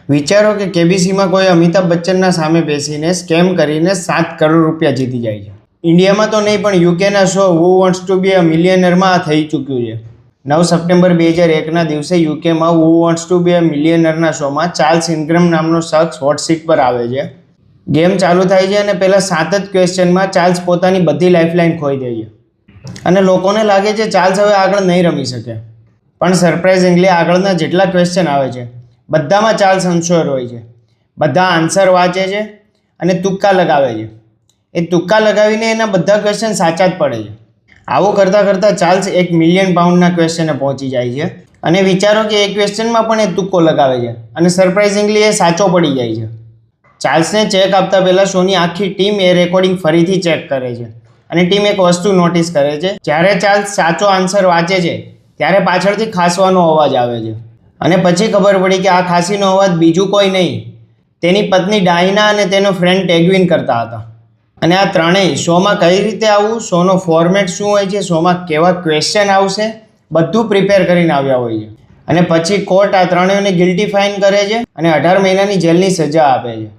વિચારો કે કેબીસીમાં કોઈ અમિતાભ બચ્ચનના સામે બેસીને સ્કેમ કરીને 7 કરોડ રૂપિયા જીતી જાય છે. ઇન્ડિયામાં તો નહીં પણ યુકેના શો હુ વોન્ટ્સ ટુ બી અ મિલિયનરમાં આ થઈ ચૂક્યું છે. 9 સપ્ટેમ્બર 2001ના દિવસે યુકેમાં હુ વોન્ટ્સ ટુ બી અ મિલિયનરના શોમાં ચાર્લ્સ ઇન્ગ્રમ નામનો શખ્સ હોટ સીટ પર આવે છે. ગેમ ચાલુ થાય છે અને પહેલા 7 જ ક્વેશ્ચનમાં ચાર્લ્સ પોતાની બધી લાઇફલાઇન ખોઈ દે છે અને લોકોને લાગે છે ચાર્લ્સ હવે આગળ નહીં રમી શકે. પણ સરપ્રાઇઝિંગલી આગળના જેટલા ક્વેશ્ચન આવે છે બધામાં ચાર્લ્સ અનશ્યોર હોય છે. બધા આન્સર વાંચે છે અને તુક્કા લગાવે છે. એ તુક્કા લગાવીને એના બધા ક્વેશ્ચન સાચા જ પડે છે. આવું કરતાં કરતાં ચાર્લ્સ £1 મિલિયન ક્વેશ્ચને પહોંચી જાય છે અને વિચારો કે એ ક્વેશ્ચનમાં પણ એ તુક્કો લગાવે છે અને સરપ્રાઇઝિંગલી એ સાચો પડી જાય છે. ચાર્લ્સને ચેક આપતા પહેલાં શોની આખી ટીમ એ રેકોર્ડિંગ ફરીથી ચેક કરે છે અને ટીમ એક વસ્તુ નોટિસ કરે છે. જ્યારે ચાર્લ્સ સાચો આન્સર વાંચે છે ત્યારે પાછળથી ખાસવાનો અવાજ આવે છે અને પછી ખબર પડી કે આ ખાંસીનો અવાજ બીજું કોઈ નહીં, તેની પત્ની ડાયના અને તેનો ફ્રેન્ડ ટેગ્વિન કરતા હતા. અને આ ત્રણેય શોમાં કઈ રીતે આવવું, શોનો ફોર્મેટ શું હોય છે, શોમાં કેવા ક્વેશ્ચન આવશે, બધું પ્રિપેર કરીને આવ્યા હોય છે. અને પછી કોર્ટ આ ત્રણેયને ગિલ્ટી ફાઇન કરે છે અને 18 મહિનાની જેલની સજા આપે છે.